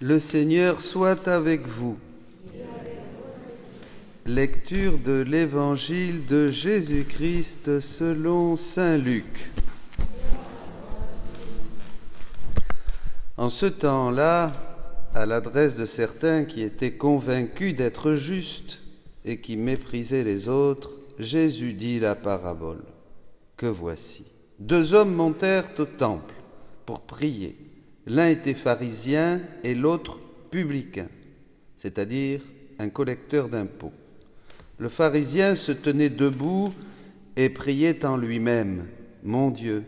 Le Seigneur soit avec vous. Lecture de l'Évangile de Jésus-Christ selon saint Luc. En ce temps-là, à l'adresse de certains qui étaient convaincus d'être justes et qui méprisaient les autres, Jésus dit la parabole que voici. 2 hommes montèrent au temple pour prier. L'un était pharisien et l'autre publicain, c'est-à-dire un collecteur d'impôts. Le pharisien se tenait debout et priait en lui-même. « Mon Dieu,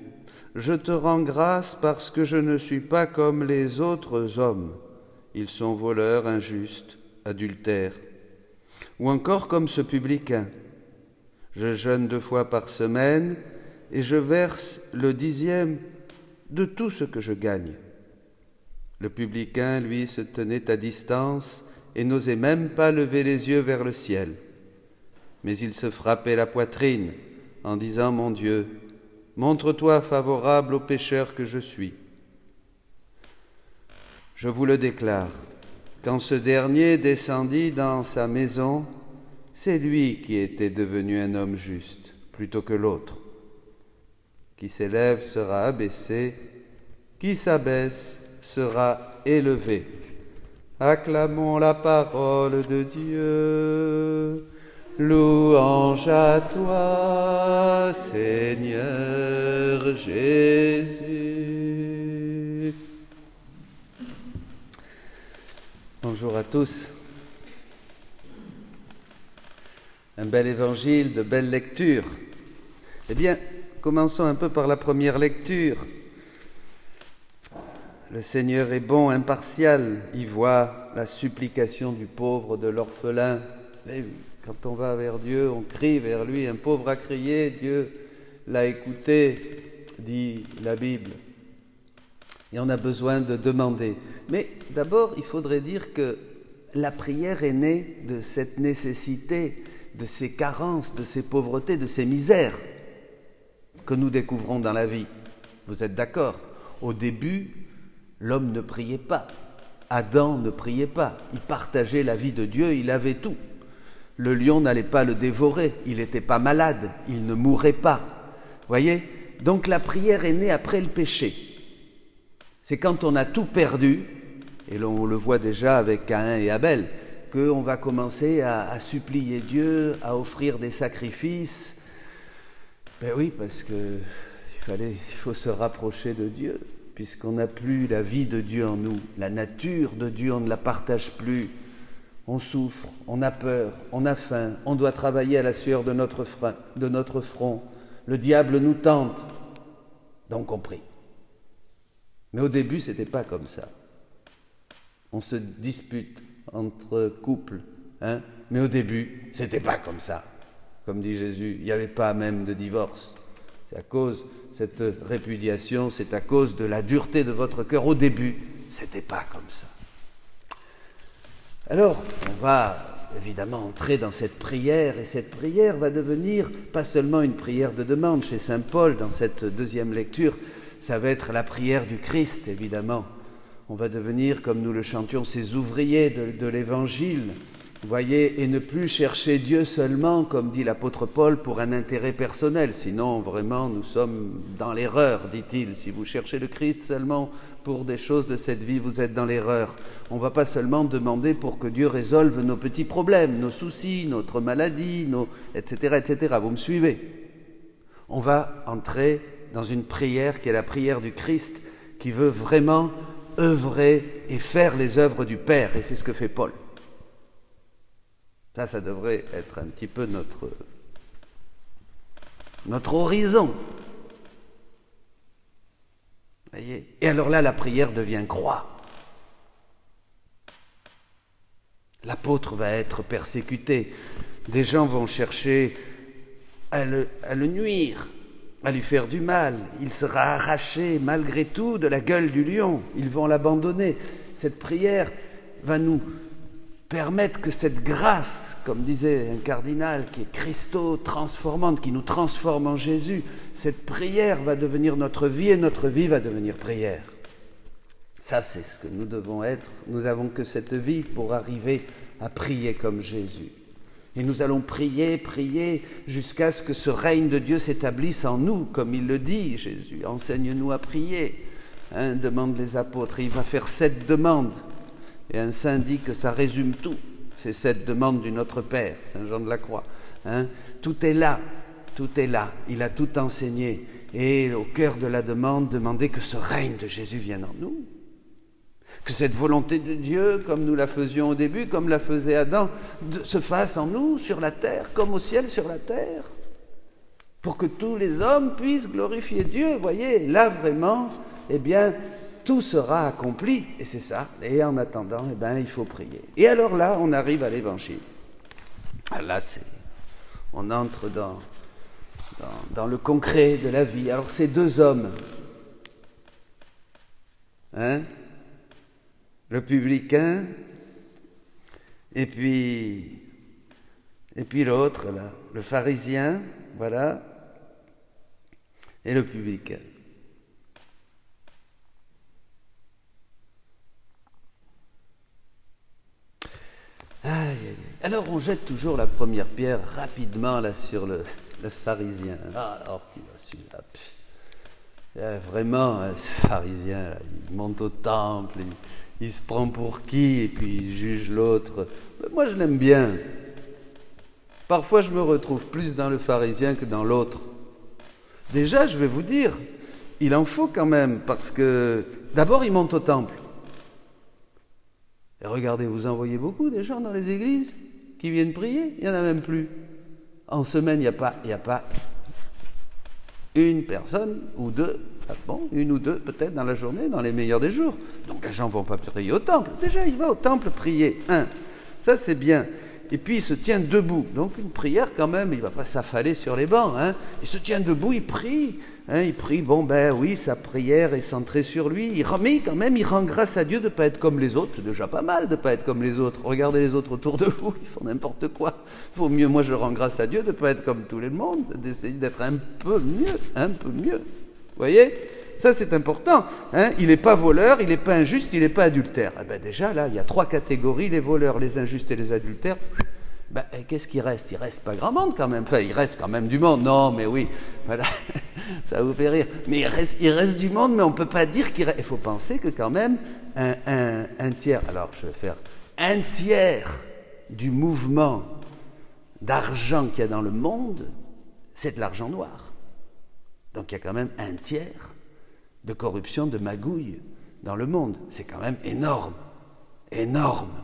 je te rends grâce parce que je ne suis pas comme les autres hommes. Ils sont voleurs, injustes, adultères. Ou encore comme ce publicain. Je jeûne 2 fois par semaine et je verse le 10e de tout ce que je gagne. » Le publicain, lui, se tenait à distance et n'osait même pas lever les yeux vers le ciel. Mais il se frappait la poitrine en disant « Mon Dieu, montre-toi favorable au pécheur que je suis. » Je vous le déclare, quand ce dernier descendit dans sa maison, c'est lui qui était devenu un homme juste, plutôt que l'autre. Qui s'élève sera abaissé, qui s'abaisse sera élevé. Acclamons la parole de Dieu. Louange à toi, Seigneur Jésus. Bonjour à tous. Un bel évangile, de belles lectures. Eh bien, commençons un peu par la première lecture. Le Seigneur est bon, impartial. Il voit la supplication du pauvre, de l'orphelin. Et quand on va vers Dieu, on crie vers lui. Un pauvre a crié, Dieu l'a écouté, dit la Bible. Et on a besoin de demander. Mais d'abord, il faudrait dire que la prière est née de cette nécessité, de ces carences, de ces pauvretés, de ces misères que nous découvrons dans la vie. Vous êtes d'accord? Au début, l'homme ne priait pas. Adam ne priait pas. Il partageait la vie de Dieu, il avait tout. Le lion n'allait pas le dévorer, il n'était pas malade, il ne mourait pas. Voyez? Donc la prière est née après le péché. C'est quand on a tout perdu, et on le voit déjà avec Caïn et Abel, qu'on va commencer à supplier Dieu, à offrir des sacrifices. Ben oui, parce qu'il faut se rapprocher de Dieu, puisqu'on n'a plus la vie de Dieu en nous. La nature de Dieu, on ne la partage plus. On souffre, on a peur, on a faim, on doit travailler à la sueur de notre front. Le diable nous tente, donc on prie. Mais au début, ce n'était pas comme ça. On se dispute entre couples, mais au début, ce n'était pas comme ça. Comme dit Jésus, il n'y avait pas même de divorce. C'est à cause de cette répudiation, c'est à cause de la dureté de votre cœur. Au début, ce n'était pas comme ça. Alors, on va évidemment entrer dans cette prière, et cette prière va devenir pas seulement une prière de demande chez saint Paul, dans cette 2e lecture, ça va être la prière du Christ, évidemment. On va devenir, comme nous le chantions, ces ouvriers de l'Évangile, vous voyez, et ne plus chercher Dieu seulement, comme dit l'apôtre Paul, pour un intérêt personnel. Sinon, vraiment, nous sommes dans l'erreur, dit-il. Si vous cherchez le Christ seulement pour des choses de cette vie, vous êtes dans l'erreur. On ne va pas seulement demander pour que Dieu résolve nos petits problèmes, nos soucis, notre maladie, etc., etc. Vous me suivez? On va entrer dans une prière qui est la prière du Christ, qui veut vraiment œuvrer et faire les œuvres du Père. Et c'est ce que fait Paul. Ça devrait être un petit peu notre horizon. Voyez? Et alors là, la prière devient croix. L'apôtre va être persécuté. Des gens vont chercher à le nuire, à lui faire du mal. Il sera arraché malgré tout de la gueule du lion. Ils vont l'abandonner. Cette prière va nous permettre que cette grâce, comme disait un cardinal, qui est Christo-transformante, qui nous transforme en Jésus, cette prière va devenir notre vie et notre vie va devenir prière. Ça, c'est ce que nous devons être. Nous n'avons que cette vie pour arriver à prier comme Jésus. Et nous allons prier, prier, jusqu'à ce que ce règne de Dieu s'établisse en nous, comme il le dit, Jésus. Enseigne-nous à prier, demandent les apôtres. Et il va faire 7 demandes. Et un saint dit que ça résume tout. C'est 7 demandes du Notre Père, Saint Jean de la Croix. Tout est là, tout est là. Il a tout enseigné. Et au cœur de la demande, demandez que ce règne de Jésus vienne en nous. Que cette volonté de Dieu, comme nous la faisions au début, comme la faisait Adam, se fasse en nous, sur la terre, comme au ciel sur la terre. Pour que tous les hommes puissent glorifier Dieu. Vous voyez, là vraiment, eh bien, tout sera accompli. Et c'est ça. Et en attendant, eh bien, il faut prier. Et alors là, on arrive à l'Évangile. Là, on entre dans le concret de la vie. Alors, ces 2 hommes, le publicain, et puis l'autre, là, le pharisien, voilà, et le publicain. Aïe, aïe, aïe. Alors on jette toujours la première pierre rapidement là sur le pharisien. Alors qu'il va celui-là. Vraiment, ce pharisien, là, il monte au temple, il se prend pour qui, et puis il juge l'autre. Moi, je l'aime bien. Parfois, je me retrouve plus dans le pharisien que dans l'autre. Déjà, je vais vous dire, il en faut quand même, parce que d'abord, il monte au temple. Et regardez, vous en voyez beaucoup des gens dans les églises qui viennent prier, il n'y en a même plus. En semaine, il n'y a pas une personne ou 2, une ou 2 peut-être dans la journée, dans les meilleurs des jours. Donc les gens ne vont pas prier au temple. Déjà, il va au temple prier. Ça c'est bien. Et puis il se tient debout. Donc une prière quand même, il ne va pas s'affaler sur les bancs. Il se tient debout, il prie. Il prie, oui, sa prière est centrée sur lui. Mais quand même, il rend grâce à Dieu de ne pas être comme les autres. C'est déjà pas mal de ne pas être comme les autres. Regardez les autres autour de vous, ils font n'importe quoi. Il vaut mieux, moi je rends grâce à Dieu de ne pas être comme tout le monde, d'essayer d'être un peu mieux. Vous voyez ? Ça c'est important. Il n'est pas voleur, il n'est pas injuste, il n'est pas adultère. Déjà là, il y a 3 catégories, les voleurs, les injustes et les adultères. Qu'est-ce qui reste ? Il reste pas grand monde quand même. Enfin, il reste quand même du monde. Non, mais oui, voilà, ça vous fait rire. Mais il reste du monde, mais on ne peut pas dire qu'il reste. Il faut penser que quand même un tiers, alors je vais faire un tiers du mouvement d'argent qu'il y a dans le monde, c'est de l'argent noir. Donc il y a quand même un tiers de corruption, de magouille dans le monde. C'est quand même énorme. Énorme.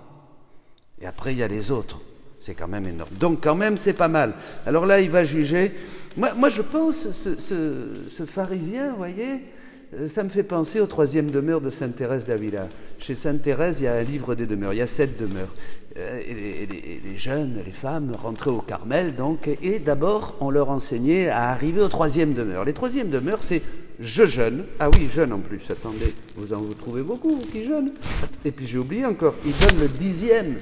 Et après, il y a les autres. C'est quand même énorme. Donc, quand même, c'est pas mal. Alors là, il va juger. Moi je pense, ce pharisien, vous voyez, ça me fait penser aux 3e demeures de Sainte Thérèse d'Avila. Chez Sainte Thérèse, il y a un livre des demeures. Il y a 7 demeures. Et les jeunes, les femmes, rentraient au Carmel, donc, et d'abord, on leur enseignait à arriver aux 3e demeures. Les 3e demeures, c'est je jeûne. Ah oui, jeûne en plus. Attendez, vous trouvez beaucoup, vous qui jeûnent. Et puis j'ai oublié encore, il donne le 10e.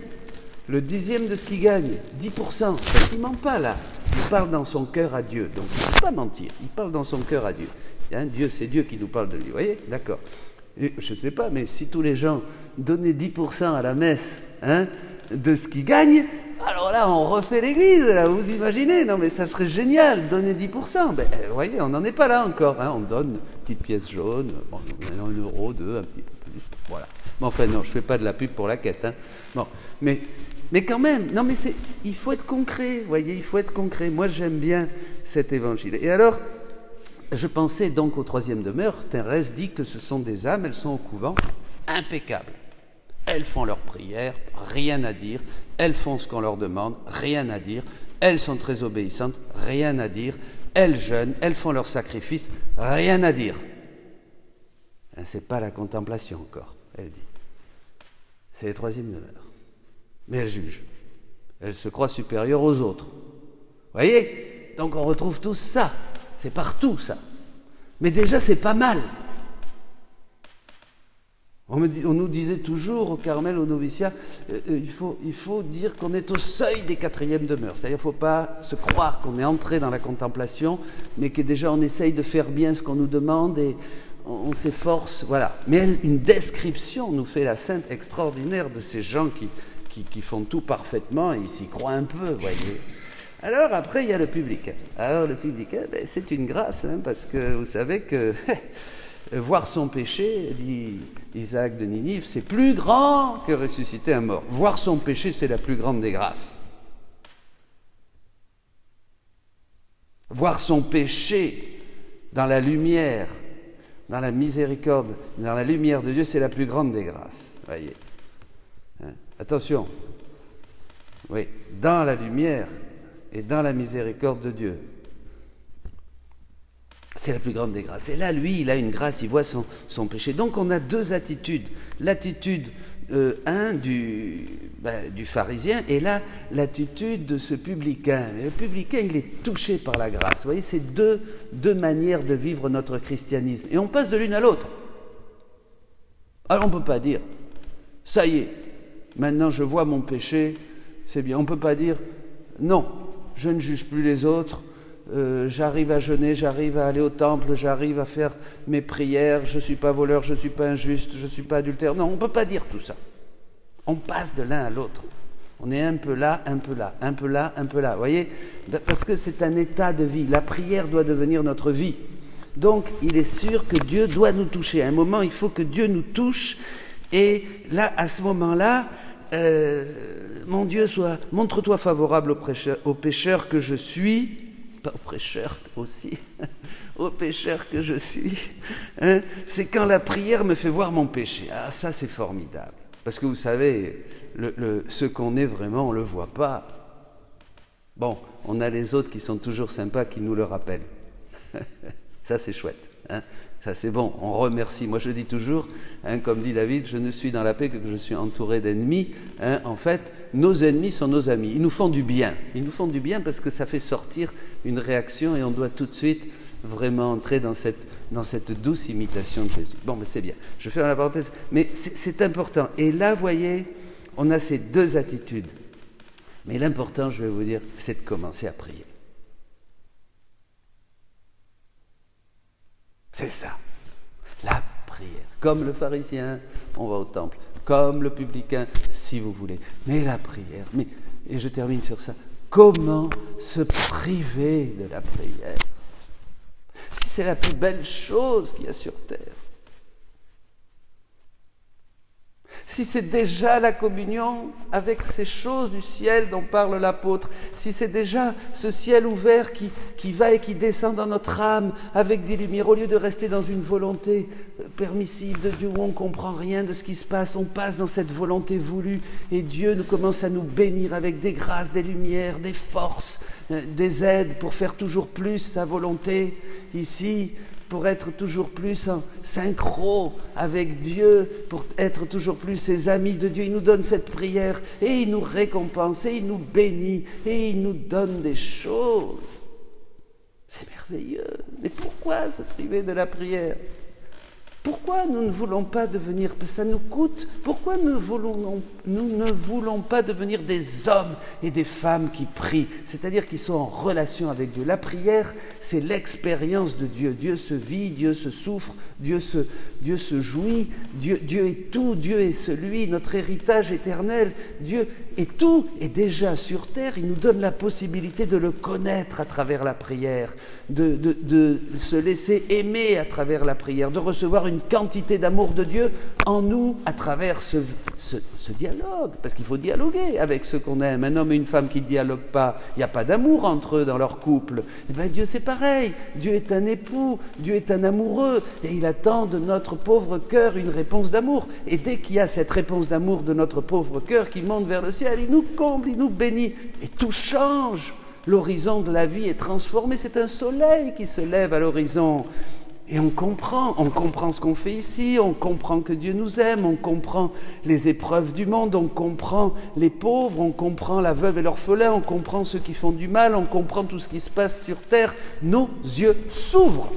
Le 10e de ce qu'il gagne, 10%. Parce qu'il ne ment pas là. Il parle dans son cœur à Dieu. Donc il ne peut pas mentir. Il parle dans son cœur à Dieu. Dieu, c'est Dieu qui nous parle de lui. Vous voyez ? D'accord. Et je ne sais pas, mais si tous les gens donnaient 10% à la messe de ce qu'ils gagnent, alors là, on refait l'église. Là, vous imaginez ? Non, mais ça serait génial, donner 10%. Vous voyez, on n'en est pas là encore. On donne une petite pièce jaune, 1 euro, 2, un petit peu plus. Voilà. Mais enfin, non, je ne fais pas de la pub pour la quête. Bon, mais quand même, non mais il faut être concret, vous voyez, il faut être concret. Moi j'aime bien cet évangile. Et alors, je pensais donc aux 3e demeure, Thérèse dit que ce sont des âmes, elles sont au couvent, impeccables. Elles font leurs prières, rien à dire, elles font ce qu'on leur demande, rien à dire, elles sont très obéissantes, rien à dire, elles jeûnent, elles font leurs sacrifices, rien à dire. C'est pas la contemplation encore, elle dit. C'est les 3e demeure. Mais elle juge. Elle se croit supérieure aux autres. Vous voyez ? Donc on retrouve tous ça. C'est partout ça. Mais déjà c'est pas mal. On nous disait toujours au Carmel, au noviciat, il faut dire qu'on est au seuil des 4e demeures. C'est-à-dire qu'il ne faut pas se croire qu'on est entré dans la contemplation, mais que déjà on essaye de faire bien ce qu'on nous demande. Et on s'efforce, voilà. Mais une description nous fait la sainte extraordinaire de ces gens qui font tout parfaitement et ils s'y croient un peu, voyez. Alors après, il y a le publicain. Alors le publicain, ben, c'est une grâce, hein, parce que vous savez que voir son péché, dit Isaac de Ninive, c'est plus grand que ressusciter un mort. Voir son péché, c'est la plus grande des grâces. Voir son péché dans la lumière, dans la miséricorde, dans la lumière de Dieu, c'est la plus grande des grâces. Voyez. Hein? Attention. Oui, dans la lumière et dans la miséricorde de Dieu. C'est la plus grande des grâces. Et là, lui, il a une grâce, il voit son péché. Donc, on a deux attitudes. L'attitude, du pharisien, et là, l'attitude de ce publicain. Mais le publicain, il est touché par la grâce. Vous voyez, c'est deux manières de vivre notre christianisme. Et on passe de l'une à l'autre. Alors, on ne peut pas dire, ça y est, maintenant je vois mon péché, c'est bien. On ne peut pas dire, non, je ne juge plus les autres, j'arrive à jeûner, j'arrive à aller au temple, j'arrive à faire mes prières, je ne suis pas voleur, je ne suis pas injuste, je ne suis pas adultère. Non, on ne peut pas dire tout ça. On passe de l'un à l'autre. On est un peu là, un peu là, un peu là, un peu là. Vous voyez, parce que c'est un état de vie. La prière doit devenir notre vie. Donc, il est sûr que Dieu doit nous toucher. À un moment, il faut que Dieu nous touche. Et là, à ce moment-là, mon Dieu, montre-toi favorable au pécheur que je suis, pas au prêcheur aussi, au pécheur que je suis. Hein, c'est quand la prière me fait voir mon péché. Ah, ça, c'est formidable. Parce que vous savez, ce qu'on est vraiment, on ne le voit pas. Bon, on a les autres qui sont toujours sympas, qui nous le rappellent. Ça, c'est chouette. Hein. Ça, c'est bon, on remercie. Moi, je dis toujours, hein, comme dit David, je ne suis dans la paix que je suis entouré d'ennemis. Hein. En fait, nos ennemis sont nos amis. Ils nous font du bien. Ils nous font du bien parce que ça fait sortir une réaction et on doit tout de suite vraiment entrer dans cette douce imitation de Jésus. Bon, mais c'est bien. Je fais la parenthèse. Mais c'est important. Et là, vous voyez, on a ces deux attitudes. Mais l'important, je vais vous dire, c'est de commencer à prier. C'est ça, la prière. Comme le pharisien, on va au temple. Comme le publicain, si vous voulez. Mais la prière, et je termine sur ça, comment se priver de la prière? Si c'est la plus belle chose qu'il y a sur terre. Si c'est déjà la communion avec ces choses du ciel dont parle l'apôtre, si c'est déjà ce ciel ouvert qui va et qui descend dans notre âme avec des lumières, au lieu de rester dans une volonté permissive de Dieu où on ne comprend rien de ce qui se passe, on passe dans cette volonté voulue et Dieu nous commence à nous bénir avec des grâces, des lumières, des forces, des aides pour faire toujours plus sa volonté ici, pour être toujours plus en synchro avec Dieu, pour être toujours plus ses amis de Dieu. Il nous donne cette prière et il nous récompense et il nous bénit et il nous donne des choses. C'est merveilleux. Mais pourquoi se priver de la prière? Pourquoi nous ne voulons pas devenir, ça nous coûte, pourquoi nous ne voulons pas devenir des hommes et des femmes qui prient, c'est-à-dire qui sont en relation avec Dieu? La prière, c'est l'expérience de Dieu. Dieu se vit, Dieu se souffre, Dieu se jouit, Dieu est tout, Dieu est celui, notre héritage éternel, Dieu est tout, est déjà sur terre, il nous donne la possibilité de le connaître à travers la prière, de se laisser aimer à travers la prière, de recevoir une quantité d'amour de Dieu en nous à travers ce dialogue, parce qu'il faut dialoguer avec ceux qu'on aime. Un homme et une femme qui ne dialoguent pas, il n'y a pas d'amour entre eux dans leur couple. Et bien Dieu c'est pareil, Dieu est un époux, Dieu est un amoureux, et il attend de notre pauvre cœur une réponse d'amour. Et dès qu'il y a cette réponse d'amour de notre pauvre cœur qui monte vers le ciel, il nous comble, il nous bénit, et tout change. L'horizon de la vie est transformé, c'est un soleil qui se lève à l'horizon. Et on comprend ce qu'on fait ici, on comprend que Dieu nous aime, on comprend les épreuves du monde, on comprend les pauvres, on comprend la veuve et l'orphelin, on comprend ceux qui font du mal, on comprend tout ce qui se passe sur terre. Nos yeux s'ouvrent.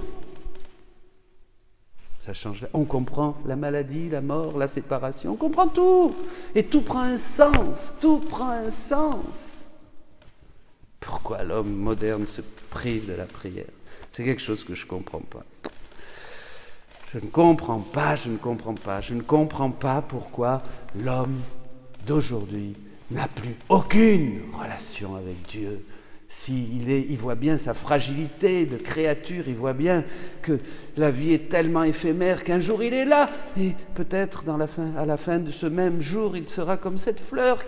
Ça change. On comprend la maladie, la mort, la séparation, on comprend tout. Et tout prend un sens, tout prend un sens. Pourquoi l'homme moderne se prive de la prière? C'est quelque chose que je ne comprends pas. Je ne comprends pas pourquoi l'homme d'aujourd'hui n'a plus aucune relation avec Dieu. Il voit bien sa fragilité de créature, il voit bien que la vie est tellement éphémère qu'un jour il est là, et peut-être à la fin de ce même jour, il sera comme cette fleur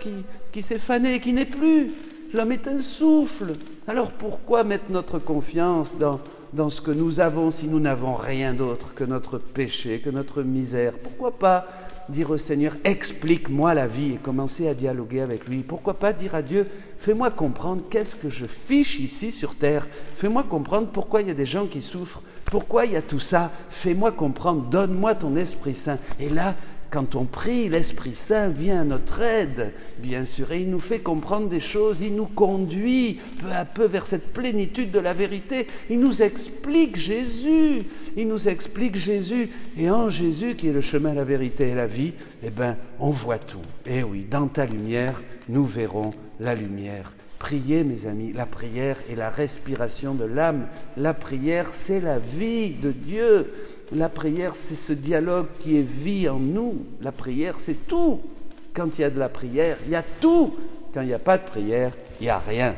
qui s'est fanée, qui n'est plus. L'homme est un souffle. Alors pourquoi mettre notre confiance dans ce que nous avons si nous n'avons rien d'autre que notre péché, que notre misère? Pourquoi pas dire au Seigneur, explique-moi la vie, et commencer à dialoguer avec lui? Pourquoi pas dire à Dieu, fais-moi comprendre qu'est-ce que je fiche ici sur terre, fais-moi comprendre pourquoi il y a des gens qui souffrent, pourquoi il y a tout ça, fais-moi comprendre, donne-moi ton Esprit Saint. Et là, quand on prie, l'Esprit Saint vient à notre aide, bien sûr, et il nous fait comprendre des choses, il nous conduit peu à peu vers cette plénitude de la vérité, il nous explique Jésus, et en Jésus, qui est le chemin, la vérité et la vie, on voit tout. Et oui, dans ta lumière, nous verrons la lumière. Priez, mes amis, la prière est la respiration de l'âme, la prière, c'est la vie de Dieu. La prière, c'est ce dialogue qui est vie en nous. La prière, c'est tout. Quand il y a de la prière, il y a tout. Quand il n'y a pas de prière, il n'y a rien.